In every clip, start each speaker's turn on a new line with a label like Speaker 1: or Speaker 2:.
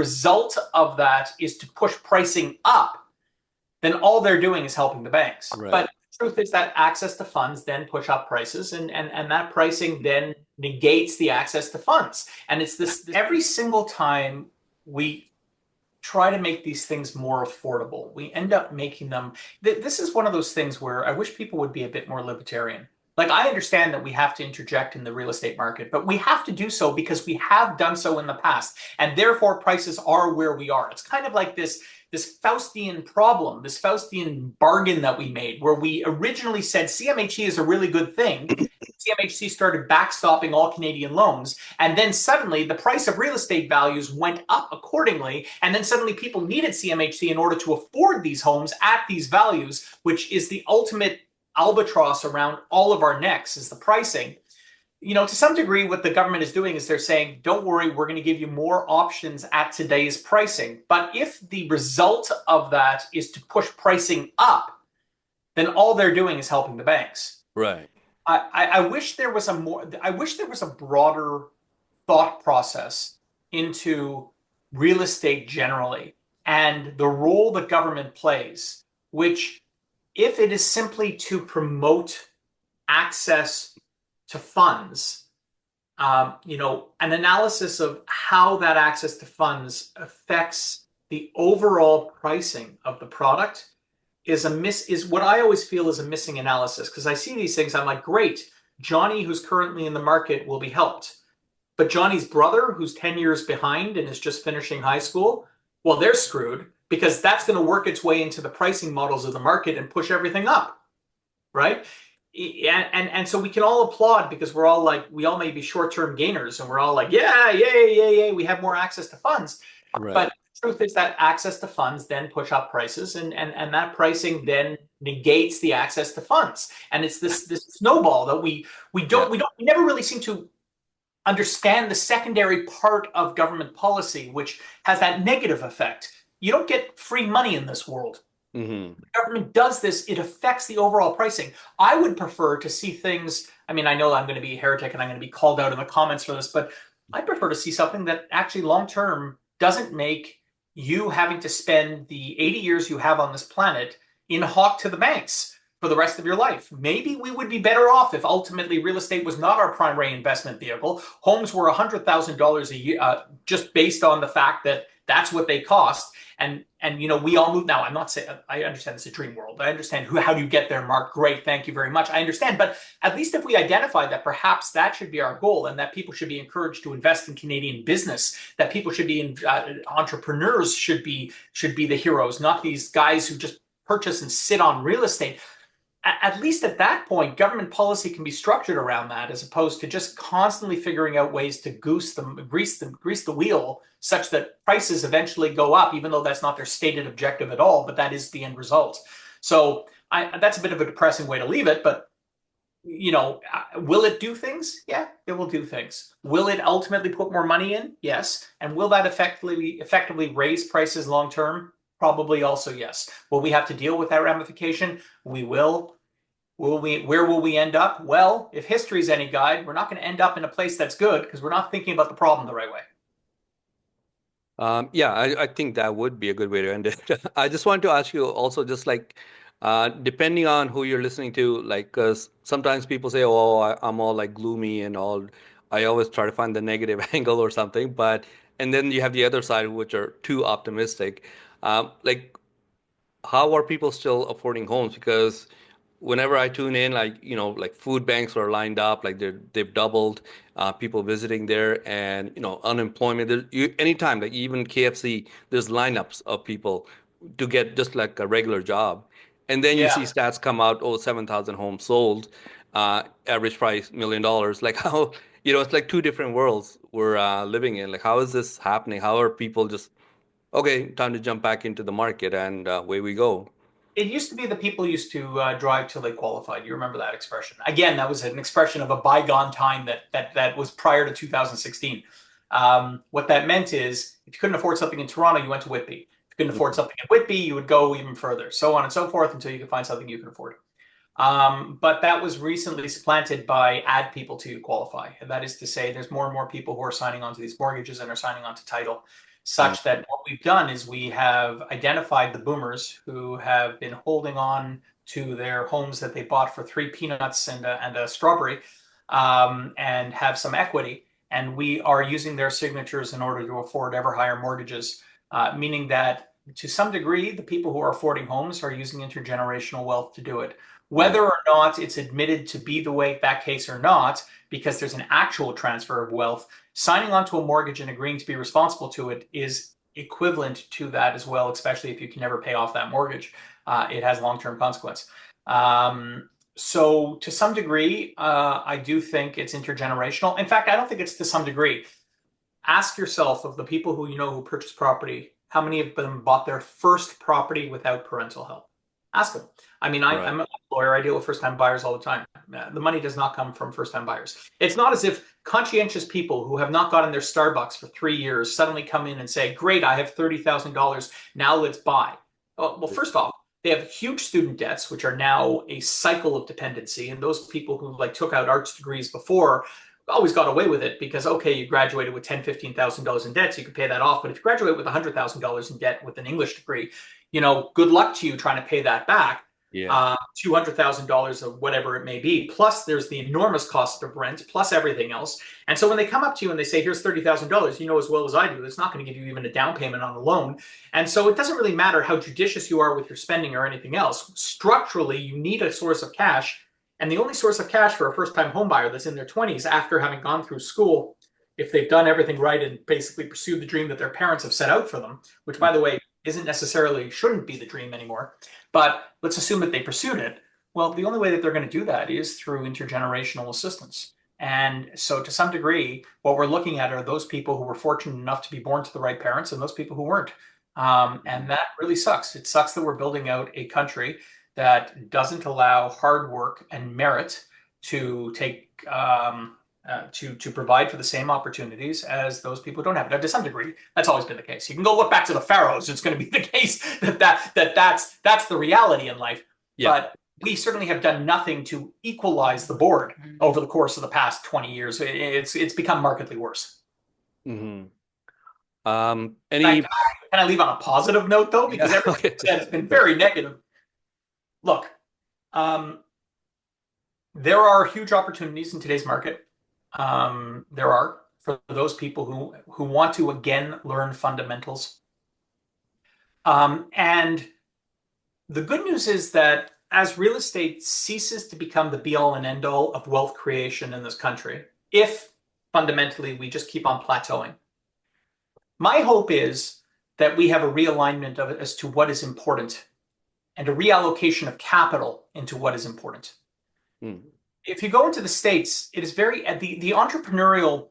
Speaker 1: result of that is to push pricing up, then all they're doing is helping the banks.
Speaker 2: Right.
Speaker 1: But the truth is that access to funds then push up prices, and that pricing then negates the access to funds. And it's this every single time we try to make these things more affordable, we end up making them. This is one of those things where I wish people would be a bit more libertarian. Like, I understand that we have to interject in the real estate market, but we have to do so because we have done so in the past, and therefore prices are where we are. It's kind of like this Faustian problem, this Faustian bargain that we made, where we originally said CMHC is a really good thing. CMHC started backstopping all Canadian loans, and then suddenly the price of real estate values went up accordingly, and then suddenly people needed CMHC in order to afford these homes at these values, which is the ultimate albatross around all of our necks, is the pricing. To some degree, what the government is doing is they're saying, don't worry, we're going to give you more options at today's pricing. But if the result of that is to push pricing up, then all they're doing is helping the banks.
Speaker 2: Right.
Speaker 1: I wish there was a broader thought process into real estate generally and the role the government plays, which, if it is simply to promote access to funds, an analysis of how that access to funds affects the overall pricing of the product is what I always feel is a missing analysis. Because I see these things, I'm like, great, Johnny, who's currently in the market, will be helped. But Johnny's brother, who's 10 years behind and is just finishing high school, well, they're screwed, because that's going to work its way into the pricing models of the market and push everything up, right? And so we can all applaud because we're all like, we all may be short-term gainers, and we're all like, yeah, yay, yay, yay, we have more access to funds.
Speaker 2: Right.
Speaker 1: But the truth is that access to funds then push up prices, and that pricing then negates the access to funds. And it's this snowball that we never really seem to understand the secondary part of government policy, which has that negative effect. You don't get free money in this world.
Speaker 2: Mm-hmm.
Speaker 1: The government does this, it affects the overall pricing. I would prefer to see things, I mean, I know I'm going to be a heretic and I'm going to be called out in the comments for this, but I prefer to see something that actually long-term doesn't make you having to spend the 80 years you have on this planet in hock to the banks for the rest of your life. Maybe we would be better off if ultimately real estate was not our primary investment vehicle. Homes were $100,000 a year, just based on the fact that that's what they cost. And we all move now. I'm not saying, I understand it's a dream world. I understand how do you get there, Mark? Great, thank you very much. I understand, but at least if we identify that perhaps that should be our goal, and that people should be encouraged to invest in Canadian business, that people should be entrepreneurs should be the heroes, not these guys who just purchase and sit on real estate. At least at that point, government policy can be structured around that, as opposed to just constantly figuring out ways to grease the wheel, such that prices eventually go up, even though that's not their stated objective at all, but that is the end result. So that's a bit of a depressing way to leave it, but will it do things? Yeah, it will do things. Will it ultimately put more money in? Yes. And will that effectively raise prices long term? Probably also yes. Will we have to deal with that ramification? We will. Where will we end up? Well, if history is any guide, we're not going to end up in a place that's good, because we're not thinking about the problem the right way.
Speaker 2: Yeah, I think that would be a good way to end it. I just want to ask you also, just like, depending on who you're listening to, like, because sometimes people say, oh, I'm all like gloomy and all. I always try to find the negative angle or something. And then you have the other side, which are too optimistic. Like, how are people still affording homes? Because whenever I tune in, like, like food banks are lined up, like they've doubled, people visiting there, and unemployment. Anytime, like even KFC, there's lineups of people to get just like a regular job, and then you
Speaker 1: Yeah.
Speaker 2: see stats come out, oh, 7,000 homes sold, average price $1 million. Like how it's like two different worlds we're living in. Like how is this happening? How are people just okay, time to jump back into the market, and away we go?
Speaker 1: It used to be that people used to drive till they qualified. You remember that expression? Again, that was an expression of a bygone time that was prior to 2016. What that meant is, if you couldn't afford something in Toronto, you went to Whitby. If you couldn't afford something in Whitby, you would go even further, so on and so forth, until you could find something you can afford. But that was recently supplanted by add people to qualify. And that is to say, there's more and more people who are signing on to these mortgages and are signing on to title.
Speaker 2: Mm.
Speaker 1: such that what we've done is we have identified the boomers who have been holding on to their homes that they bought for three peanuts and a strawberry, and have some equity. And we are using their signatures in order to afford ever higher mortgages, meaning that to some degree, the people who are affording homes are using intergenerational wealth to do it.
Speaker 2: Mm.
Speaker 1: Whether or not it's admitted to be the way that case or not, because there's an actual transfer of wealth, signing onto a mortgage and agreeing to be responsible to it is equivalent to that as well, especially if you can never pay off that mortgage. It has long-term consequence. So to some degree, I do think it's intergenerational. In fact, I don't think it's to some degree. Ask yourself, of the people who you know who purchase property, how many of them bought their first property without parental help? Ask them. I mean,
Speaker 2: Right.
Speaker 1: I'm a lawyer. I deal with first-time buyers all the time. The money does not come from first-time buyers. It's not as if conscientious people who have not gotten their Starbucks for 3 years suddenly come in and say, "Great, I have $30,000. Now let's buy." Well, first off, they have huge student debts, which are now a cycle of dependency. And those people who like took out arts degrees before always got away with it because, okay, you graduated with $10,000, $15,000 in debt, so you could pay that off. But if you graduate with $100,000 in debt with an English degree, good luck to you trying to pay that back.
Speaker 2: Yeah.
Speaker 1: $200,000 of whatever it may be. Plus, there's the enormous cost of rent, plus everything else. And so when they come up to you and they say, "Here's $30,000, you know as well as I do, it's not going to give you even a down payment on a loan." And so it doesn't really matter how judicious you are with your spending or anything else. Structurally, you need a source of cash. And the only source of cash for a first-time homebuyer that's in their 20s after having gone through school, if they've done everything right and basically pursued the dream that their parents have set out for them, which, by the way, isn't necessarily shouldn't be the dream anymore, but let's assume that they pursued it. Well, the only way that they're going to do that is through intergenerational assistance. And so, to some degree, what we're looking at are those people who were fortunate enough to be born to the right parents and those people who weren't. And that really sucks. It sucks that we're building out a country that doesn't allow hard work and merit to take to provide for the same opportunities as those people who don't have it. Now, to some degree, that's always been the case. You can go look back to the pharaohs; it's going to be the case that's the reality in life.
Speaker 2: Yeah.
Speaker 1: But we certainly have done nothing to equalize the board over the course of the past 20 years. It's become markedly worse.
Speaker 2: Hmm.
Speaker 1: Can
Speaker 2: Any?
Speaker 1: I leave on a positive note though? Because
Speaker 2: Yeah.
Speaker 1: everything
Speaker 2: Okay.
Speaker 1: you said has been very negative. Look, um, there are huge opportunities in today's market. There are for those people who want to again learn fundamentals. And the good news is that as real estate ceases to become the be all and end all of wealth creation in this country, if fundamentally we just keep on plateauing, my hope is that we have a realignment of it as to what is important and a reallocation of capital into what is important.
Speaker 2: Mm.
Speaker 1: If you go into the States, it is very the entrepreneurial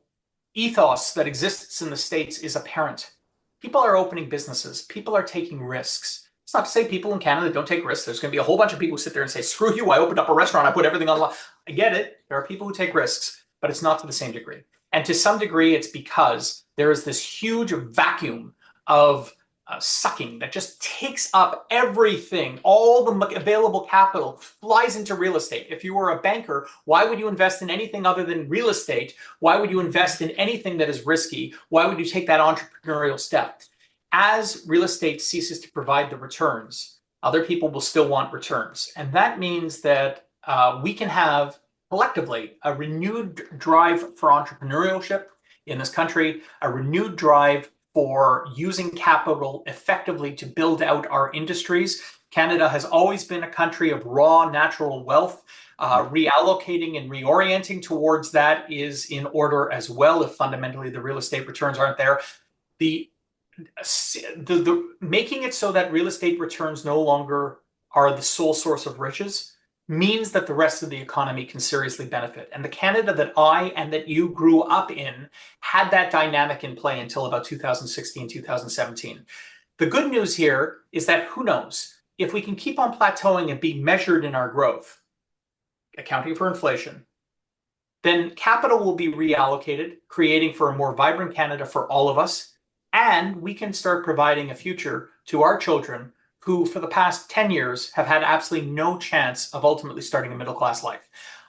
Speaker 1: ethos that exists in the States is apparent. People are opening businesses, people are taking risks. It's not to say people in Canada don't take risks. There's going to be a whole bunch of people who sit there and say, "Screw you, I opened up a restaurant, I put everything on." I get it. There are people who take risks, but it's not to the same degree. And to some degree, it's because there is this huge vacuum of sucking that just takes up everything. All the available capital flies into real estate. If you were a banker, why would you invest in anything other than real estate? Why would you invest in anything that is risky? Why would you take that entrepreneurial step? As real estate ceases to provide the returns, other people will still want returns. And that means that we can have collectively a renewed drive for entrepreneurship in this country, a renewed drive for using capital effectively to build out our industries. Canada has always been a country of raw natural wealth. Reallocating and reorienting towards that is in order as well if fundamentally the real estate returns aren't there. The making it so that real estate returns no longer are the sole source of riches means that the rest of the economy can seriously benefit. And the Canada that I and that you grew up in had that dynamic in play until about 2016, 2017. The good news here is that who knows? If we can keep on plateauing and be measured in our growth, accounting for inflation, then capital will be reallocated, creating for a more vibrant Canada for all of us. And we can start providing a future to our children who, for the past 10 years, have had absolutely no chance of ultimately starting a middle class life.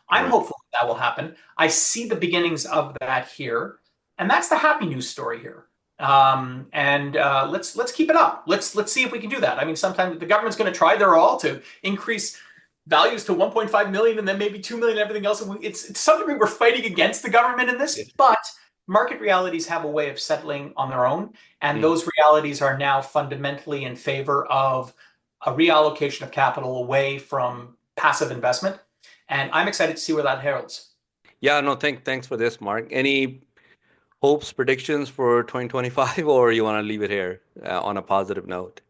Speaker 1: I'm
Speaker 2: Right.
Speaker 1: hopeful that will happen. I see the beginnings of that here. And that's the happy news story here. And let's keep it up. Let's see if we can do that. I mean, sometimes the government's going to try their all to increase values to 1.5 million and then maybe 2 million and everything else. And it's to some degree we're fighting against the government in
Speaker 2: Yeah.
Speaker 1: this, but market realities have a way of settling on their own, and
Speaker 2: Mm.
Speaker 1: those realities are now fundamentally in favor of a reallocation of capital away from passive investment. And I'm excited to see where that heralds.
Speaker 2: Yeah, no, thanks for this, Mark. Any hopes, predictions for 2025, or you want to leave it here on a positive note?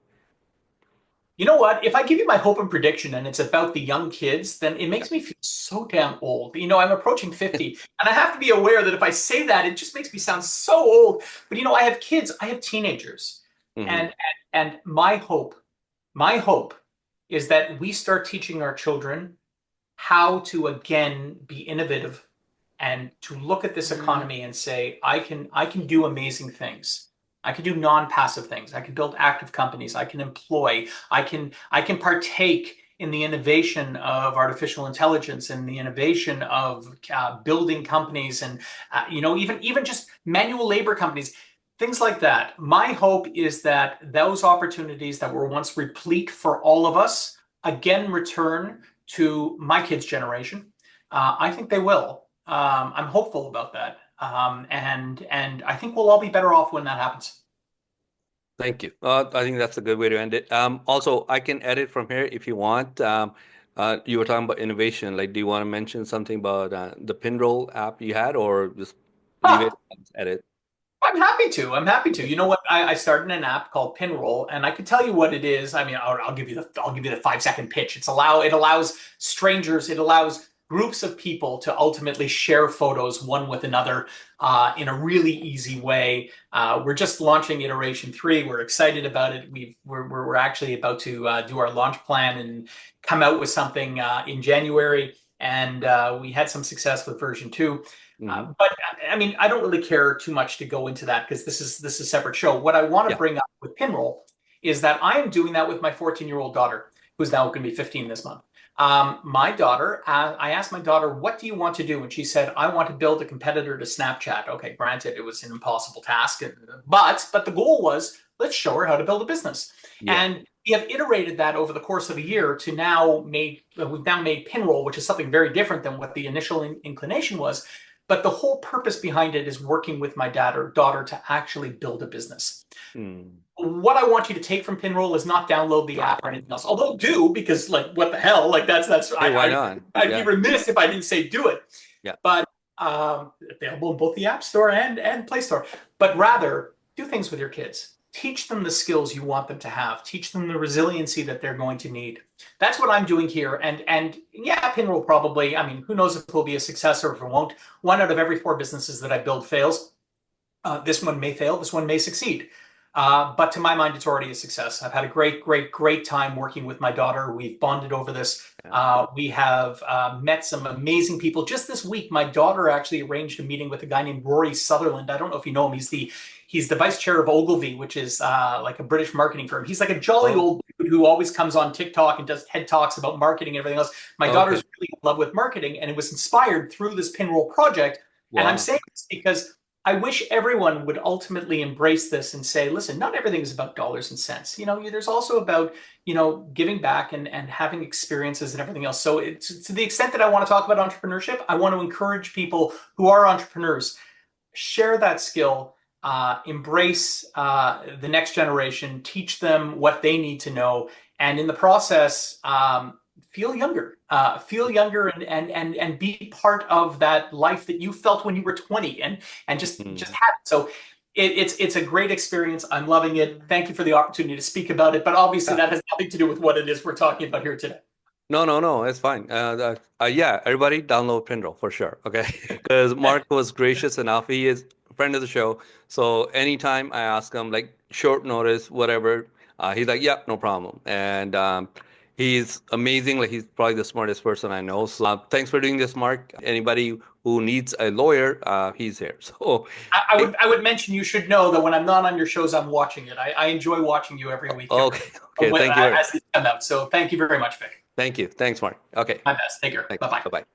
Speaker 1: You know what? If I give you my hope and prediction and it's about the young kids, then it makes me feel so damn old. I'm approaching 50, and I have to be aware that if I say that, it just makes me sound so old. But I have kids, I have teenagers.
Speaker 2: Hmm.
Speaker 1: And my hope is that we start teaching our children how to again be innovative and to look at this economy and say, I can do amazing things. I can do non-passive things. I can build active companies. I can employ. I can partake in the innovation of artificial intelligence and the innovation of building companies and even just manual labor companies, things like that. My hope is that those opportunities that were once replete for all of us again return to my kids' generation. I think they will. I'm hopeful about that. And I think we'll all be better off when that happens.
Speaker 2: Thank you. I think that's a good way to end it. Also, I can edit from here if you want. You were talking about innovation. Like, do you want to mention something about the Pinroll app you had, or just leave it
Speaker 1: Ah,
Speaker 2: as edit?
Speaker 1: I'm happy to. I'm happy to. You know what? I started an app called Pinroll, and I can tell you what it is. I mean, I'll give you the 5 second pitch. It allows strangers, it allows groups of people to ultimately share photos one with another in a really easy way. We're just launching iteration 3. We're excited about it. We're actually about to do our launch plan and come out with something in January. And we had some success with version 2.
Speaker 2: Hmm.
Speaker 1: But I mean, I don't really care too much to go into that because this is a separate show. What I want to
Speaker 2: Yeah.
Speaker 1: bring up with Pinroll is that I am doing that with my 14-year-old daughter, who's now going to be 15 this month. My daughter, I asked my daughter, "What do you want to do?" And she said, "I want to build a competitor to Snapchat." Okay, granted, it was an impossible task, but the goal was let's show her how to build a business.
Speaker 2: Yeah.
Speaker 1: And we have iterated that over the course of a year to now made we've now made Pinroll, which is something very different than what the initial inclination was. But the whole purpose behind it is working with my dad or daughter to actually build a business.
Speaker 2: Mm.
Speaker 1: What I want you to take from Pinroll is not download the app or anything else. Although do, because like what the hell? Like that's
Speaker 2: Hey, why
Speaker 1: I
Speaker 2: not?
Speaker 1: I'd be
Speaker 2: Yeah.
Speaker 1: remiss if I didn't say do it.
Speaker 2: Yeah.
Speaker 1: But available in both the App Store and Play Store. But rather do things with your kids. Teach them the skills you want them to have. Teach them the resiliency that they're going to need. That's what I'm doing here. And yeah, Pinroll probably. I mean, who knows if it will be a success or if it won't. One out of every 4 businesses that I build fails. This one may fail. This one may succeed. But to my mind, it's already a success. I've had a great, great, great time working with my daughter. We've bonded over this.
Speaker 2: Yeah.
Speaker 1: We have met some amazing people. Just this week, my daughter actually arranged a meeting with a guy named Rory Sutherland. I don't know if you know him. He's the vice chair of Ogilvy, which is like a British marketing firm. He's like a jolly
Speaker 2: Oh,
Speaker 1: old dude who always comes on TikTok and does TED Talks about marketing and everything else. My
Speaker 2: okay.
Speaker 1: daughter's really in love with marketing, and it was inspired through this Pinroll project. And I'm
Speaker 2: Wow.
Speaker 1: saying this because I wish everyone would ultimately embrace this and say, listen, not everything is about dollars and cents. There's also about, giving back and having experiences and everything else. So it's to the extent that I want to talk about entrepreneurship, I want to encourage people who are entrepreneurs, share that skill, embrace the next generation, teach them what they need to know, and in the process, feel younger and be part of that life that you felt when you were 20 and just
Speaker 2: Mm.
Speaker 1: have it. So it's a great experience. I'm loving it. Thank you for the opportunity to speak about it. But obviously,
Speaker 2: Yeah.
Speaker 1: that has nothing to do with what it is we're talking about here today.
Speaker 2: No, no, no, it's fine. Yeah, everybody download Pinroll for sure. Okay. Because Mark was gracious enough. He is a friend of the show. So anytime I ask him, like short notice, whatever, he's like, yeah, no problem. And he's amazing. Like he's probably the smartest person I know. So thanks for doing this, Mark. Anybody who needs a lawyer, he's here. So,
Speaker 1: I
Speaker 2: hey,
Speaker 1: would I would mention you should know that when I'm not on your shows, I'm watching it. I enjoy watching you every week
Speaker 2: okay, okay. Thank you.
Speaker 1: as these come out. So thank you very much, Vic.
Speaker 2: Thank you. Thanks, Mark. Okay.
Speaker 1: My best. Take care.
Speaker 2: Thanks.
Speaker 1: Bye bye.
Speaker 2: Bye bye.